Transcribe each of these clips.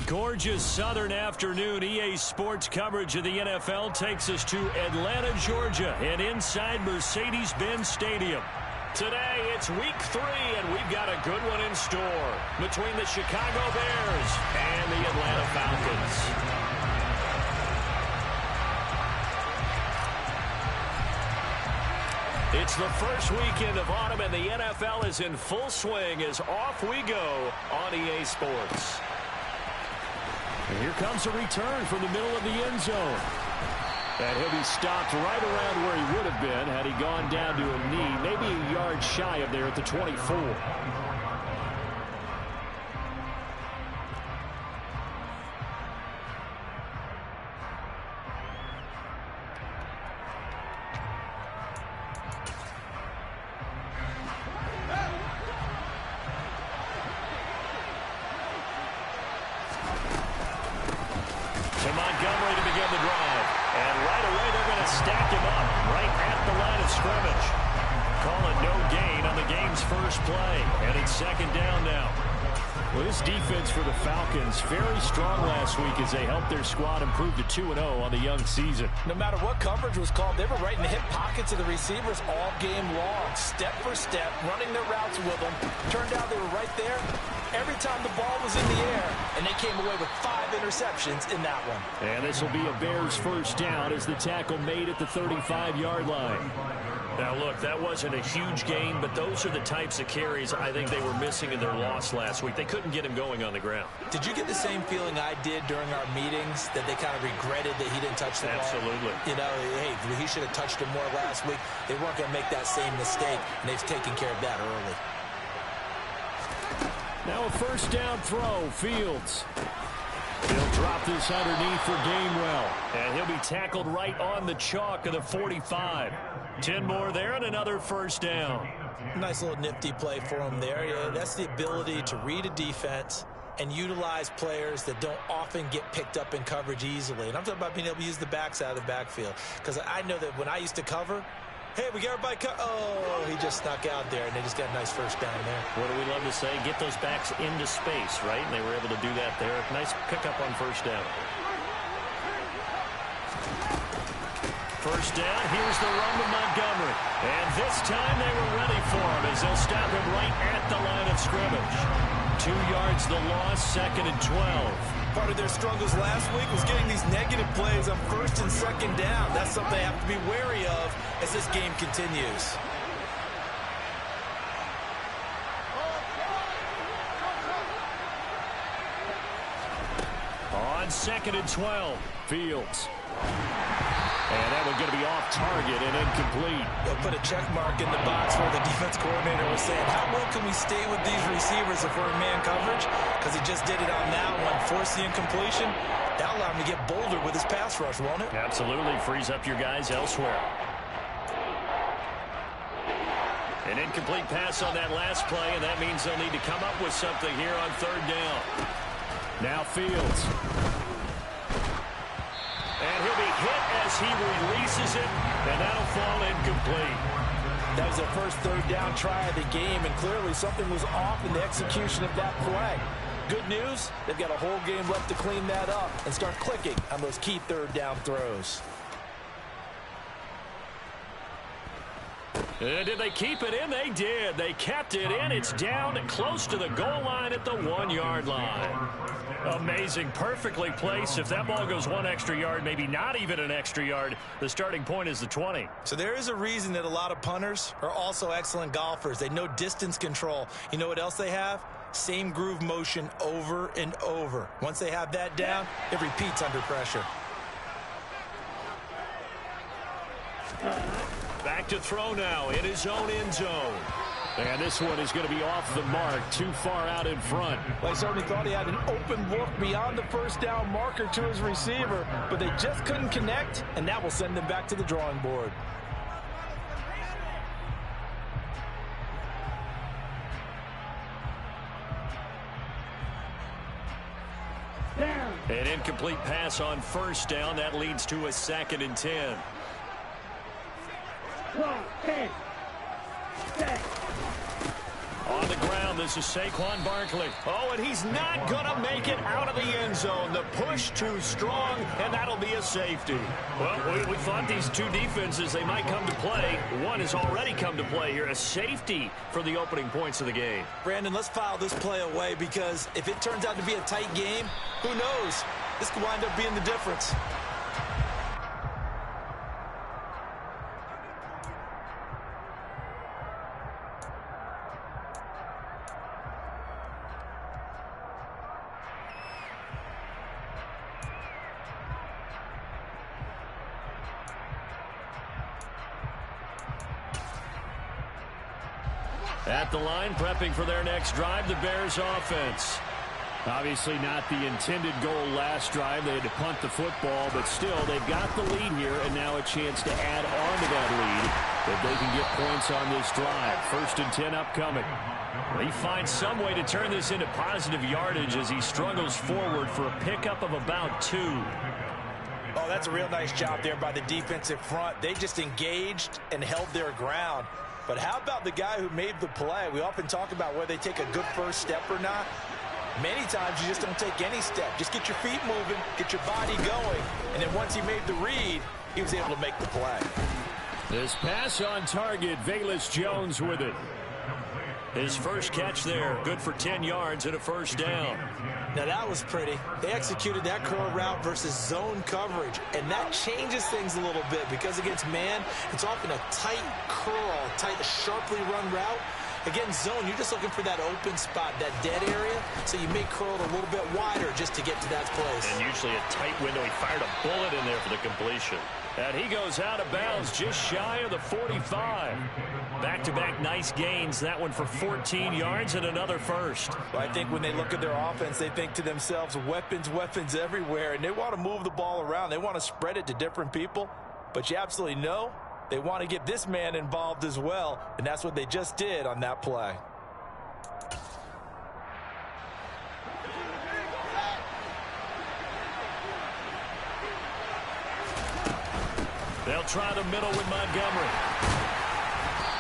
Gorgeous southern afternoon. EA Sports coverage of the NFL takes us to Atlanta, Georgia, and inside Mercedes-Benz Stadium. Today, it's week 3, and we've got a good one in store between the Chicago Bears and the Atlanta Falcons. It's the first weekend of autumn, and the NFL is in full swing as off we go on EA Sports. And here comes a return from the middle of the end zone. And he'll be stopped right around where he would have been had he gone down to a knee, maybe a yard shy of there at the 24. Very strong last week as they helped their squad improve to 2-0 on the young season. No matter what coverage was called, they were right in the hip pockets of the receivers all game long, step for step, running their routes with them. Turned out they were right there every time the ball was in the air, and they came away with 5 interceptions in that one. And this will be a Bears first down as the tackle made at the 35-yard line. Now, look, that wasn't a huge gain, but those are the types of carries I think they were missing in their loss last week. They couldn't get him going on the ground. Did you get the same feeling I did during our meetings, that they kind of regretted that he didn't touch the ball? Absolutely. You know, hey, he should have touched him more last week. They weren't going to make that same mistake, and they've taken care of that early. Now a first down throw, Fields. He'll drop this underneath for Gainwell. And he'll be tackled right on the chalk of the 45. 10 more there and another first down. Nice little nifty play for him there. Yeah, that's the ability to read a defense and utilize players that don't often get picked up in coverage easily. And I'm talking about being able to use the backside of the backfield. Because I know that when I used to cover, hey, we got everybody oh, he just snuck out there, and they just got a nice first down there. What do we love to say? Get those backs into space, right? And they were able to do that there. Nice pickup on first down. First down, here's the run to Montgomery. And this time they were ready for him as they'll stop him right at the line of scrimmage. 2 yards the loss, 2nd and 12. Part of their struggles last week was getting these negative plays on 1st and 2nd down. That's something they have to be wary of as this game continues. On 2nd and 12, Fields. And that one's going to be off target and incomplete. They'll put a check mark in the box where the defense coordinator was saying, how well can we stay with these receivers if we're in man coverage? Because he just did it on that one, forced the incompletion. That'll allow him to get bolder with his pass rush, won't it? Absolutely. Frees up your guys elsewhere. An incomplete pass on that last play, and that means they'll need to come up with something here on 3rd down. Now Fields. And he'll be hit as he releases it, and that'll fall incomplete. That was their first 3rd down try of the game, and clearly something was off in the execution of that play. Good news, they've got a whole game left to clean that up and start clicking on those key 3rd down throws. Did they keep it in? They did. They kept it in. It's down close to the goal line at the 1-yard line. Amazing. Perfectly placed. If that ball goes 1 extra yard, maybe not even an extra yard, the starting point is the 20. So there is a reason that a lot of punters are also excellent golfers. They know distance control. You know what else they have? Same groove motion over and over. Once they have that down, it repeats under pressure. Back to throw now in his own end zone. And this one is going to be off the mark, too far out in front. Well, I certainly thought he had an open look beyond the first down marker to his receiver, but they just couldn't connect, and that will send them back to the drawing board. An incomplete pass on first down. That leads to a 2nd and 10. On the ground down. This is Saquon Barkley. Oh, and he's not going to make it out of the end zone. The push too strong, and that'll be a safety. Well, we thought these two defenses, they might come to play. One has already come to play here. A safety for the opening points of the game. Brandon, let's file this play away because if it turns out to be a tight game, who knows? This could wind up being the difference. At the line, prepping for their next drive, the Bears offense. Obviously not the intended goal last drive. They had to punt the football, but still, they've got the lead here, and now a chance to add on to that lead if they can get points on this drive. 1st and 10 upcoming. He finds some way to turn this into positive yardage as he struggles forward for a pickup of about 2. Oh, that's a real nice job there by the defensive front. They just engaged and held their ground. But how about the guy who made the play? We often talk about whether they take a good first step or not. Many times you just don't take any step. Just get your feet moving, get your body going, and then once he made the read, he was able to make the play. This pass on target, Velus Jones with it. His first catch there, good for 10 yards and a first down. Now that was pretty. They executed that curl route versus zone coverage, and that changes things a little bit because against man, it's often a tight curl, tight, sharply run route. Against zone, you're just looking for that open spot, that dead area, so you may curl it a little bit wider just to get to that place. And usually a tight window. He fired a bullet in there for the completion. And he goes out of bounds just shy of the 45. Back-to-back nice gains. That one for 14 yards and another first. Well, I think when they look at their offense, they think to themselves, weapons, weapons everywhere. And they want to move the ball around. They want to spread it to different people. But you absolutely know they want to get this man involved as well. And that's what they just did on that play. They'll try the middle with Montgomery.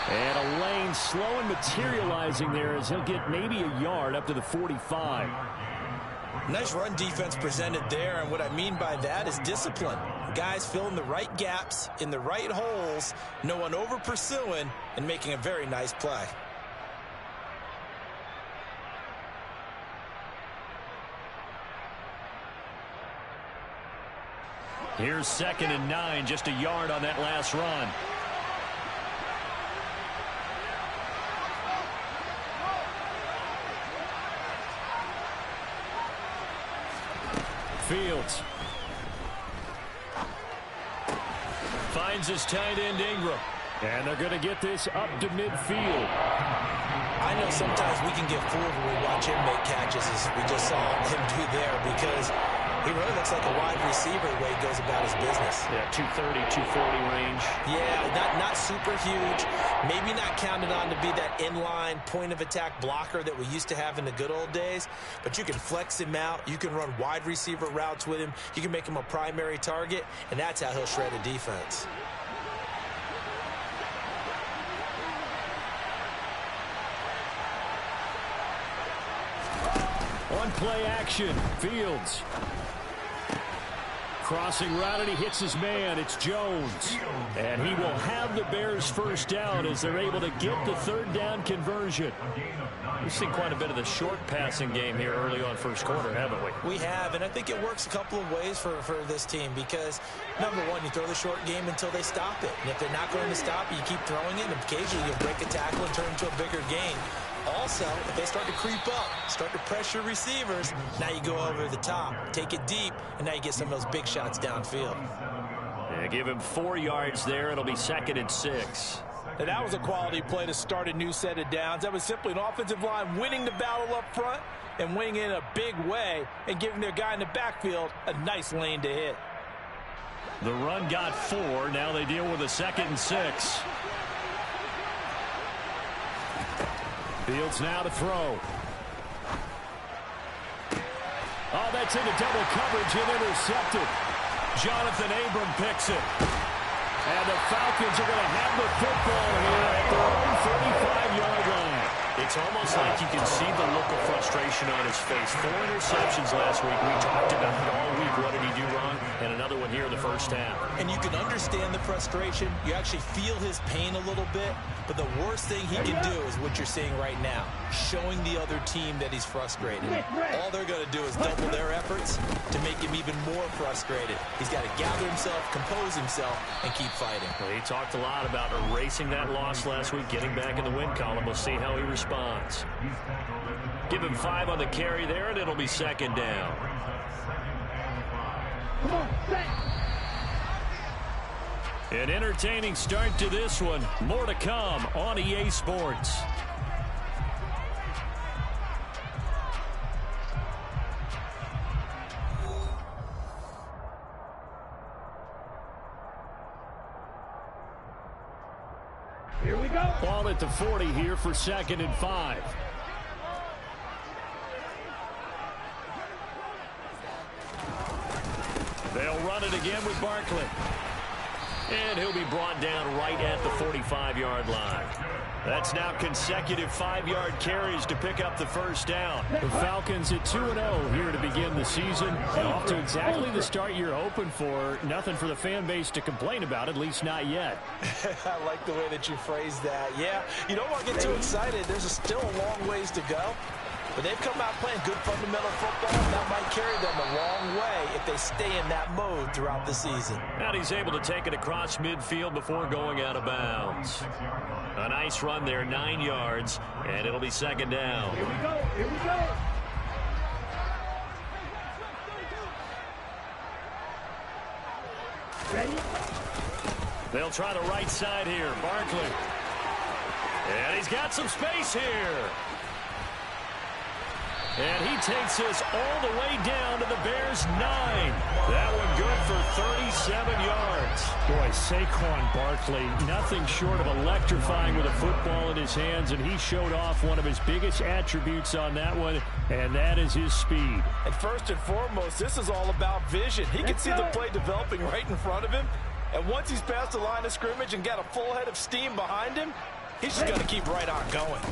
And a lane slow and materializing there as he'll get maybe a yard up to the 45. Nice run defense presented there, and what I mean by that is discipline. Guys filling the right gaps in the right holes, no one over pursuing, and making a very nice play. Here's 2nd and 9, just a yard on that last run. Fields finds his tight end Ingram, and they're going to get this up to midfield. I know sometimes we can get fooled when we watch him make catches, as we just saw him do there, because he really looks like a wide receiver the way he goes about his business. Yeah, 230, 240 range. Yeah, not super huge. Maybe not counted on to be that inline point-of-attack blocker that we used to have in the good old days. But you can flex him out. You can run wide receiver routes with him. You can make him a primary target, and that's how he'll shred a defense. On play action, Fields. Crossing route, and he hits his man. It's Jones. And he will have the Bears first down as they're able to get the 3rd down conversion. We've seen quite a bit of the short passing game here early on first quarter, haven't we? We have, and I think it works a couple of ways for this team because, number one, you throw the short game until they stop it. And if they're not going to stop it, you keep throwing it, and occasionally you'll break a tackle and turn into a bigger gain. Also, if they start to creep up, start to pressure receivers, now you go over the top, take it deep, and now you get some of those big shots downfield. Yeah, give him 4 yards there. It'll be 2nd and 6. Now, that was a quality play to start a new set of downs. That was simply an offensive line winning the battle up front and winning in a big way and giving their guy in the backfield a nice lane to hit. The run got 4. Now they deal with a 2nd and 6. Fields now to throw. Oh, that's into double coverage and intercepted. Jonathan Abram picks it. And the Falcons are going to have the football here at their own 35-yard line. It's It's almost like you can see the look of frustration on his face. 4 interceptions last week. We talked about it all week. What did he do wrong? And another one here in the first half. And you can understand the frustration. You actually feel his pain a little bit. But the worst thing he can do is what you're seeing right now, showing the other team that he's frustrated. All they're going to do is double their efforts to make him even more frustrated. He's got to gather himself, compose himself, and keep fighting. Well, he talked a lot about erasing that loss last week, getting back in the win column. We'll see how he responds. Give him 5 on the carry there, and it'll be second down. Come on, set. An entertaining start to this one. More to come on EA Sports. Here we go. Ball at the 40 here for 2nd and 5. They'll run it again with Barkley. And he'll be brought down right at the 45-yard line. That's now consecutive 5-yard carries to pick up the first down. The Falcons at 2-0 here to begin the season. And off to exactly the start you're hoping for. Nothing for the fan base to complain about, at least not yet. I like the way that you phrased that. Yeah, you don't want to get too excited. There's still a long ways to go. But they've come out playing good fundamental football, and that might carry them a long way if they stay in that mode throughout the season. And he's able to take it across midfield before going out of bounds. A nice run there, 9 yards, and it'll be second down. Here we go. Here we go. Ready? They'll try the right side here. Barkley. And he's got some space here. And he takes us all the way down to the Bears' 9. That one good for 37 yards. Boy, Saquon Barkley, nothing short of electrifying with a football in his hands, and he showed off one of his biggest attributes on that one, and that is his speed. And first and foremost, this is all about vision. He can see the play developing right in front of him, and once he's past the line of scrimmage and got a full head of steam behind him, he's just going to keep right on going.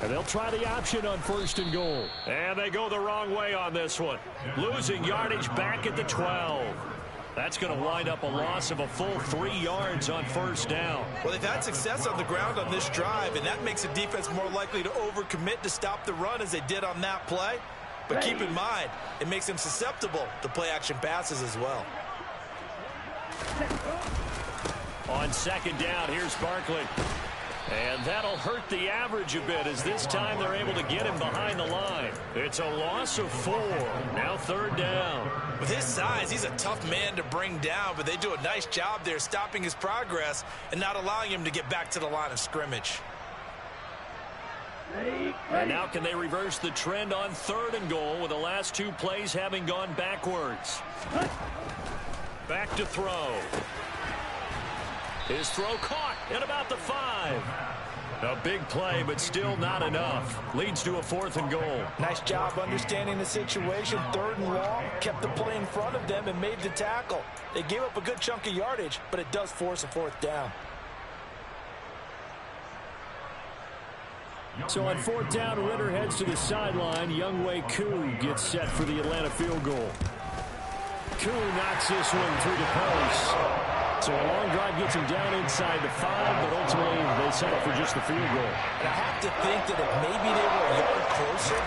And they'll try the option on 1st and goal. And they go the wrong way on this one. Losing yardage back at the 12. That's going to wind up a loss of a full 3 yards on 1st down. Well, they've had success on the ground on this drive, and that makes the defense more likely to overcommit to stop the run as they did on that play. But keep in mind, it makes them susceptible to play-action passes as well. On 2nd down, here's Barkley. And that'll hurt the average a bit as this time they're able to get him behind the line. It's a loss of 4. Now 3rd down. With his size, he's a tough man to bring down, but they do a nice job there stopping his progress and not allowing him to get back to the line of scrimmage. And now can they reverse the trend on 3rd and goal with the last 2 plays having gone backwards? Back to throw. His throw caught at about the 5. A big play, but still not enough. Leads to a 4th and goal. Nice job understanding the situation. 3rd and long, kept the play in front of them and made the tackle. They gave up a good chunk of yardage, but it does force a 4th down. So on 4th down, Ritter heads to the sideline. Younghoe Koo gets set for the Atlanta field goal. Koo knocks this one through the post. So a long drive gets him down inside the 5, but ultimately they settle for just the field goal. And I have to think that if maybe they were a yard closer,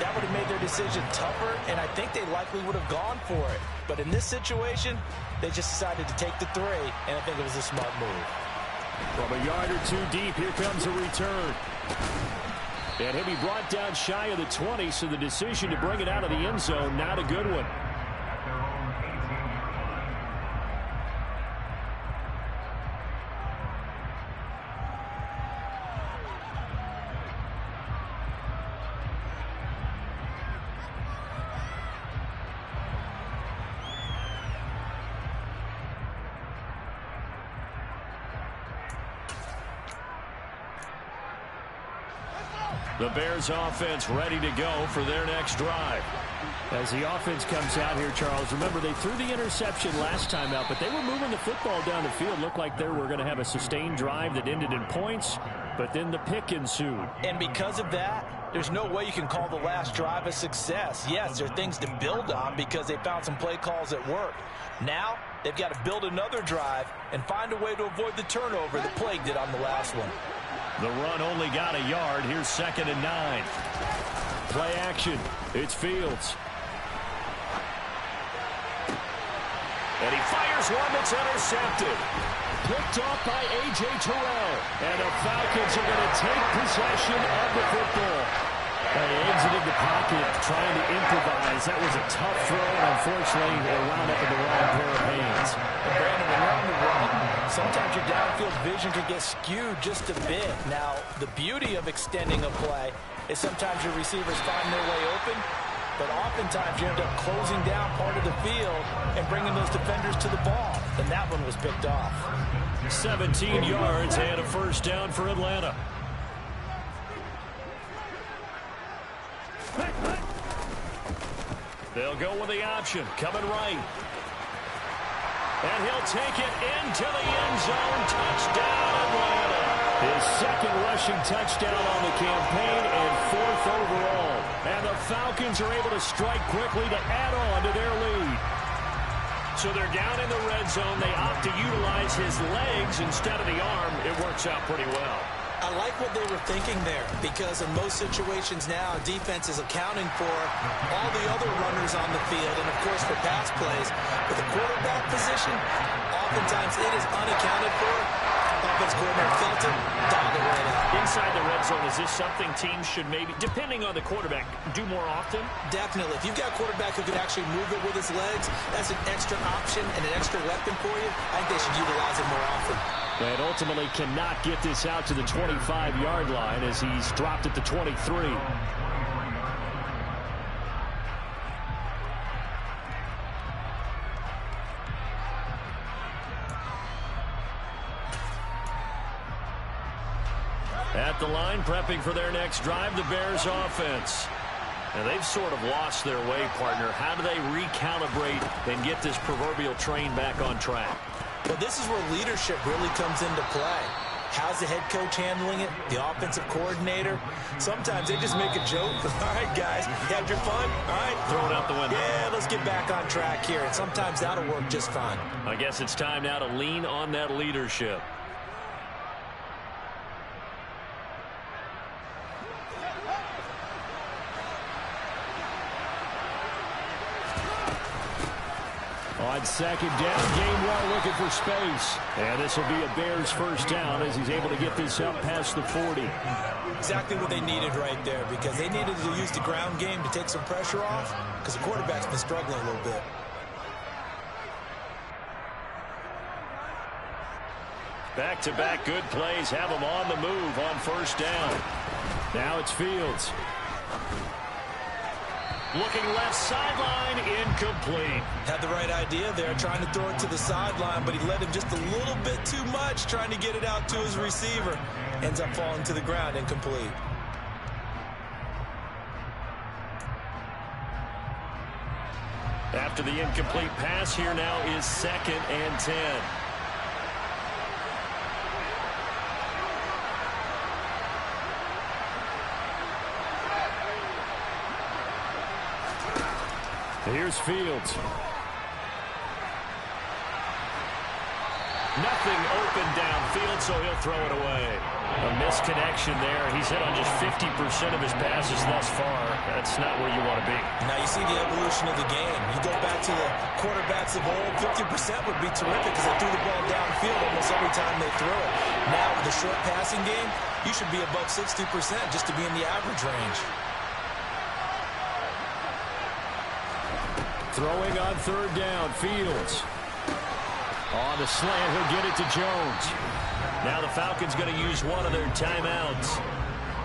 that would have made their decision tougher, and I think they likely would have gone for it. But in this situation, they just decided to take the 3, and I think it was a smart move. From a yard or 2 deep, here comes a return. And he'll be brought down shy of the 20, so the decision to bring it out of the end zone, not a good one. The Bears offense ready to go for their next drive. As the offense comes out here, Charles, remember they threw the interception last time out, but they were moving the football down the field. Looked like they were going to have a sustained drive that ended in points. but then the pick ensued. And because of that, there's no way you can call the last drive a success. Yes, there are things to build on because they found some play calls that work. Now, they've got to build another drive and find a way to avoid the turnover that plagued it on the last one. The run only got a yard. Here's 2nd and 9. Play action. It's Fields. And he fires one that's intercepted. Picked off by A.J. Terrell. And the Falcons are going to take possession of the football. They exited the pocket trying to improvise. That was a tough throw, and unfortunately, it wound up in the wrong pair of hands. And Brandon, when you're on the run, sometimes your downfield vision can get skewed just a bit. Now, the beauty of extending a play is sometimes your receivers find their way open, but oftentimes you end up closing down part of the field and bringing those defenders to the ball. And that one was picked off. 17 yards and a first down for Atlanta. They'll go with the option, coming right. And he'll take it into the end zone. Touchdown, Atlanta. His second rushing touchdown on the campaign and 4th overall. And the Falcons are able to strike quickly to add on to their lead. So they're down in the red zone. They opt to utilize his legs instead of the arm. It works out pretty well. I like what they were thinking there because in most situations now, defense is accounting for all the other runners on the field and, of course, for pass plays. But the quarterback position, oftentimes it is unaccounted for. Offense coordinator felt it, dialed it right out. Inside the red zone, is this something teams should maybe, depending on the quarterback, do more often? Definitely. If you've got a quarterback who can actually move it with his legs, that's an extra option and an extra weapon for you. I think they should utilize it more often. And ultimately cannot get this out to the 25-yard line as he's dropped at the 23. At the line, prepping for their next drive, the Bears offense. And they've sort of lost their way, partner. How do they recalibrate and get this proverbial train back on track? Well, this is where leadership really comes into play. How's the head coach handling it? The offensive coordinator? Sometimes they just make a joke. All right, guys, you had your fun? All right. Throw it out the window. Yeah, let's get back on track here. And sometimes that'll work just fine. I guess it's time now to lean on that leadership. On 2nd down, Gainwell looking for space. And this will be a Bears first down as he's able to get this up past the 40. Exactly what they needed right there because they needed to use the ground game to take some pressure off because the quarterback's been struggling a little bit. Back-to-back good plays have him on the move on first down. Now it's Fields. Looking left sideline, incomplete. Had the right idea there, trying to throw it to the sideline, but he led him just a little bit too much, trying to get it out to his receiver. Ends up falling to the ground, incomplete. After the incomplete pass, here now is 2nd and 10. Here's Fields. Nothing open downfield, so he'll throw it away. A misconnection there. He's hit on just 50% of his passes thus far. That's not where you want to be. Now you see the evolution of the game. You go back to the quarterbacks of old, 50% would be terrific because they threw the ball downfield almost every time they threw it. Now with the short passing game, you should be above 60% just to be in the average range. Throwing on 3rd down, Fields. On the slant, he'll get it to Jones. Now the Falcons going to use one of their timeouts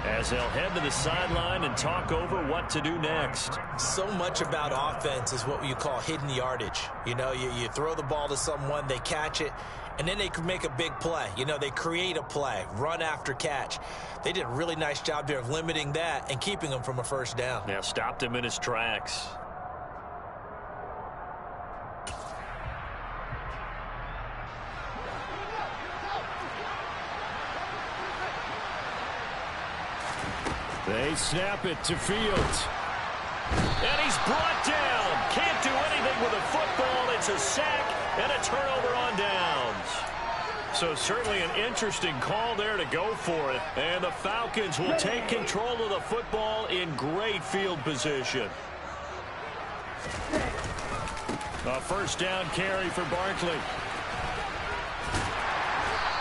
as they'll head to the sideline and talk over what to do next. So much about offense is what you call hidden yardage. You know, you throw the ball to someone, they catch it, and then they can make a big play. You know, they create a play, run after catch. They did a really nice job there of limiting that and keeping them from a first down. Now stopped him in his tracks. They snap it to Fields. And he's brought down. Can't do anything with a football. It's a sack and a turnover on downs. So certainly an interesting call there to go for it. And the Falcons will take control of the football in great field position. A first down carry for Barkley.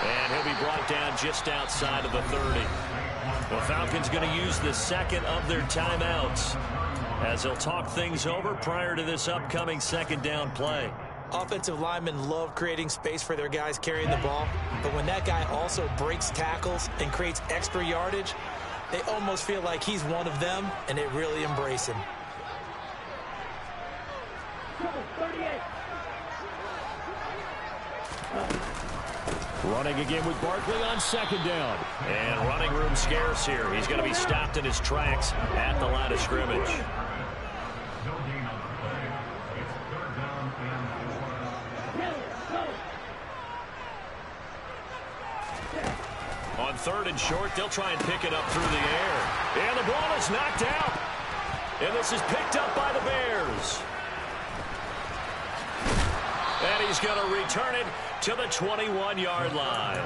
And he'll be brought down just outside of the 30. The Falcons going to use the second of their timeouts as they'll talk things over prior to this upcoming second down play. Offensive linemen love creating space for their guys carrying the ball, but when that guy also breaks tackles and creates extra yardage, they almost feel like he's one of them, and they really embrace him. Running again with Barkley on second down. And running room scarce here. He's going to be stopped in his tracks at the line of scrimmage. On third and short, they'll try and pick it up through the air. And the ball is knocked out. And this is picked up by the Bears. And he's going to return it to the 21-yard line.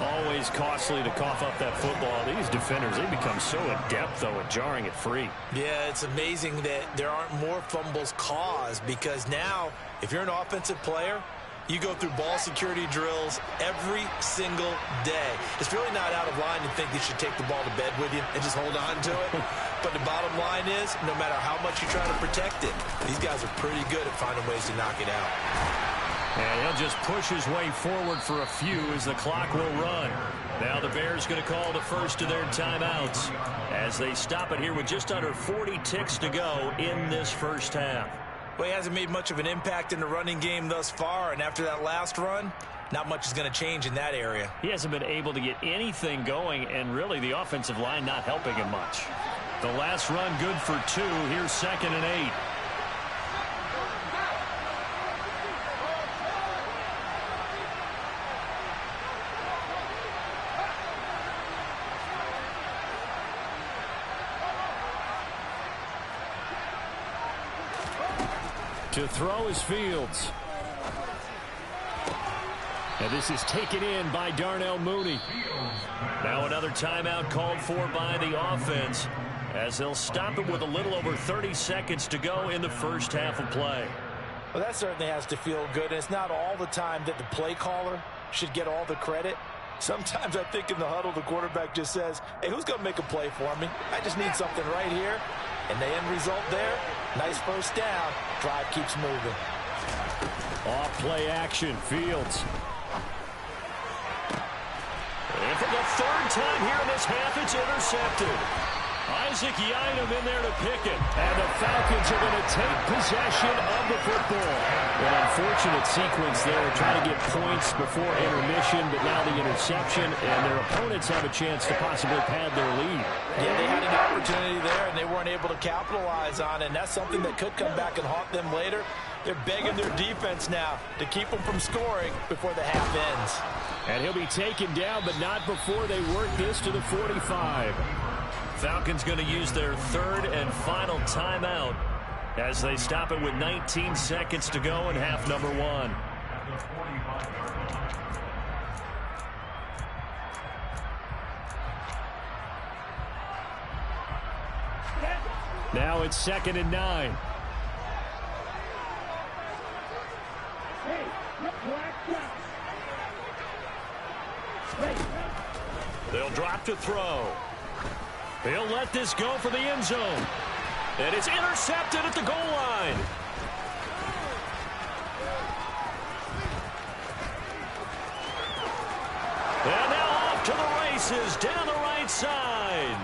Always costly to cough up that football. These defenders, they become so adept, though, at jarring it free. Yeah, it's amazing that there aren't more fumbles caused, because now, if you're an offensive player, you go through ball security drills every single day. It's really not out of line to think you should take the ball to bed with you and just hold on to it. But the bottom line is, no matter how much you try to protect it, these guys are pretty good at finding ways to knock it out. And he'll just push his way forward for a few as the clock will run. Now the Bears going to call the first of their timeouts as they stop it here with just under 40 ticks to go in this first half. Well, he hasn't made much of an impact in the running game thus far, and after that last run, not much is going to change in that area. He hasn't been able to get anything going, and really the offensive line not helping him much. The last run good for 2. Here's 2nd and 8. To throw is Fields. And this is taken in by Darnell Mooney. Now another timeout called for by the offense as they'll stop it with a little over 30 seconds to go in the first half of play. Well, that certainly has to feel good. And it's not all the time that the play caller should get all the credit. Sometimes I think in the huddle, the quarterback just says, hey, who's going to make a play for me? I just need something right here. And the end result there, nice first down. Drive keeps moving. Off play action, Fields. And for the third time here in this half, it's intercepted. Isaac Yianum in there to pick it. And the Falcons are going to take possession of the football. An unfortunate sequence there, trying to get points before intermission, but now the interception, and their opponents have a chance to possibly pad their lead. Yeah, they had an opportunity there, and they weren't able to capitalize on it, and that's something that could come back and haunt them later. They're begging their defense now to keep them from scoring before the half ends. And he'll be taken down, but not before they work this to the 45. Falcons going to use their third and final timeout as they stop it with 19 seconds to go in half number 1. Now it's 2nd and 9. They'll drop to throw. He'll let this go for the end zone. And it's intercepted at the goal line. And now off to the races down the right side.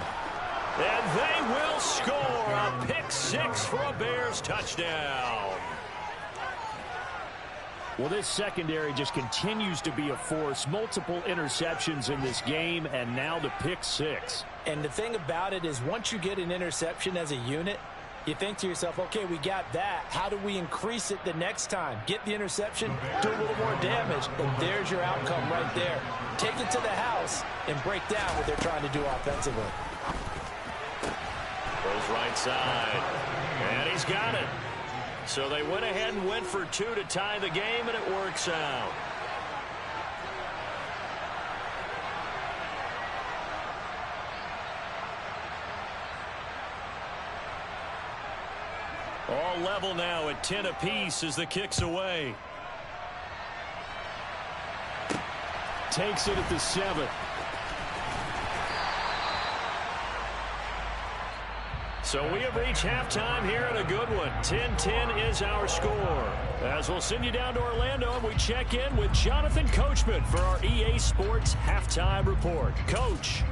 And they will score a pick 6 for a Bears touchdown. Well, this secondary just continues to be a force. Multiple interceptions in this game, and now the pick 6. And the thing about it is once you get an interception as a unit, you think to yourself, okay, we got that. How do we increase it the next time? Get the interception, do a little more damage, and there's your outcome right there. Take it to the house and break down what they're trying to do offensively. Goes right side. And he's got it. So they went ahead and went for two to tie the game, and it works out. All level now at 10 apiece as the kick's away. Takes it at the 7. So we have reached halftime here at a good one. 10-10 is our score. As we'll send you down to Orlando, and we check in with Jonathan Coachman for our EA Sports Halftime Report. Coach.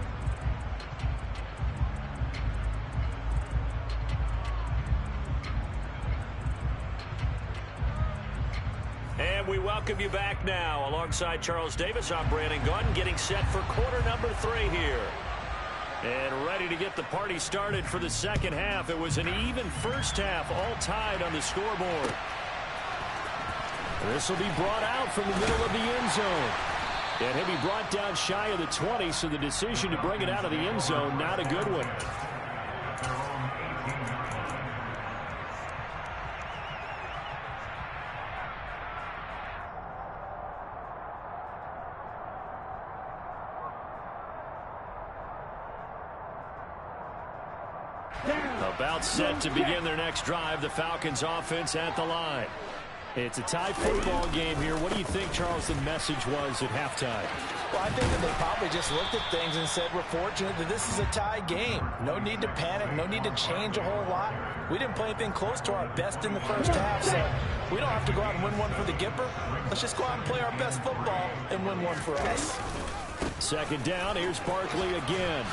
And we welcome you back now. Alongside Charles Davis, I'm Brandon Gunn, getting set for quarter number 3 here. And ready to get the party started for the second half. It was an even first half, all tied on the scoreboard. This will be brought out from the middle of the end zone. And he'll be brought down shy of the 20, so the decision to bring it out of the end zone, not a good one. About set to begin their next drive. The Falcons offense at the line. It's a tie football game here. What do you think, Charles, the message was at halftime? Well, I think that they probably just looked at things and said, we're fortunate that this is a tie game. No need to panic. No need to change a whole lot. We didn't play anything close to our best in the first half, so we don't have to go out and win one for the Gipper. Let's just go out and play our best football and win one for us. Second down. Here's Barkley again.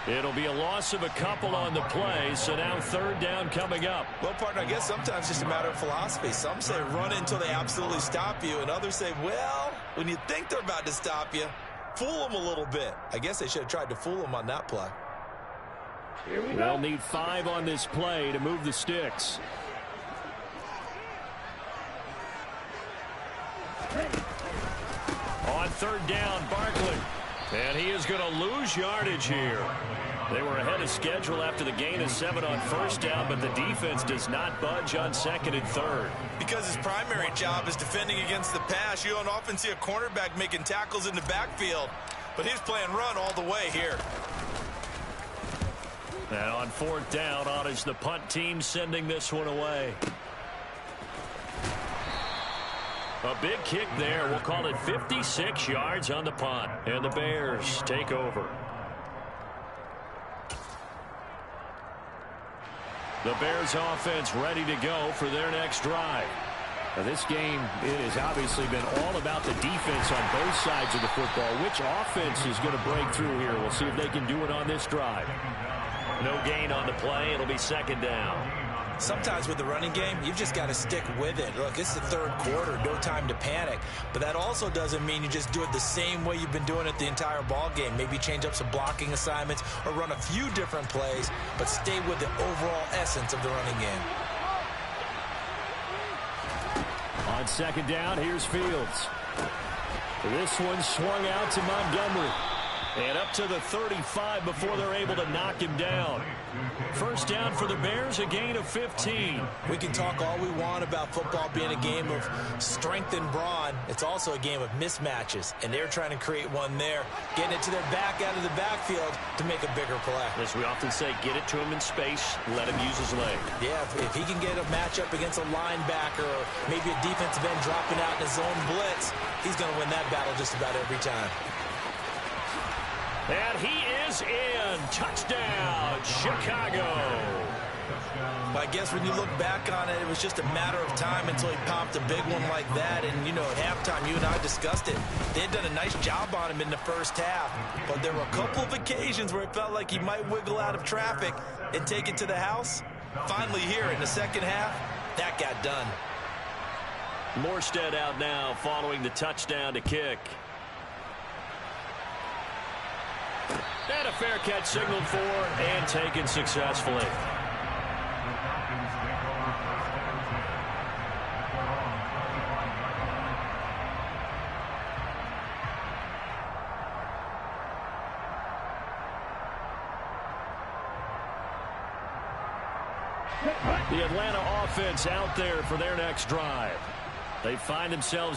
It'll be a loss of a couple on the play, so now third down coming up. Well, partner, I guess sometimes it's just a matter of philosophy. Some say run until they absolutely stop you, and others say, well, when you think they're about to stop you, fool them a little bit. I guess they should have tried to fool them on that play. They'll need 5 on this play to move the sticks. On third down, Barkley. And he is going to lose yardage here. They were ahead of schedule after the gain of 7 on first down, but the defense does not budge on second and third. Because his primary job is defending against the pass, you don't often see a cornerback making tackles in the backfield. But he's playing run all the way here. And on fourth down, on is the punt team sending this one away. A big kick there. We'll call it 56 yards on the punt. And the Bears take over. The Bears offense ready to go for their next drive. Now this game, it has obviously been all about the defense on both sides of the football. Which offense is going to break through here? We'll see if they can do it on this drive. No gain on the play. It'll be second down. Sometimes with the running game, you've just got to stick with it. Look, it's the third quarter, no time to panic. But that also doesn't mean you just do it the same way you've been doing it the entire ball game. Maybe change up some blocking assignments or run a few different plays, but stay with the overall essence of the running game. On second down, here's Fields. This one swung out to Montgomery. And up to the 35 before they're able to knock him down. First down for the Bears, a gain of 15. We can talk all we want about football being a game of strength and brawn. It's also a game of mismatches, and they're trying to create one there, getting it to their back out of the backfield to make a bigger play. As we often say, get it to him in space, let him use his leg. Yeah, if he can get a matchup against a linebacker or maybe a defensive end dropping out in a zone blitz, he's going to win that battle just about every time. And he is in. Touchdown, Chicago. I guess when you look back on it, it was just a matter of time until he popped a big one like that. And, you know, at halftime, you and I discussed it. They had done a nice job on him in the first half. But there were a couple of occasions where it felt like he might wiggle out of traffic and take it to the house. Finally here in the second half, that got done. Morstead out now following the touchdown to kick. And a fair catch signaled for and taken successfully. The Atlanta offense out there for their next drive. They find themselves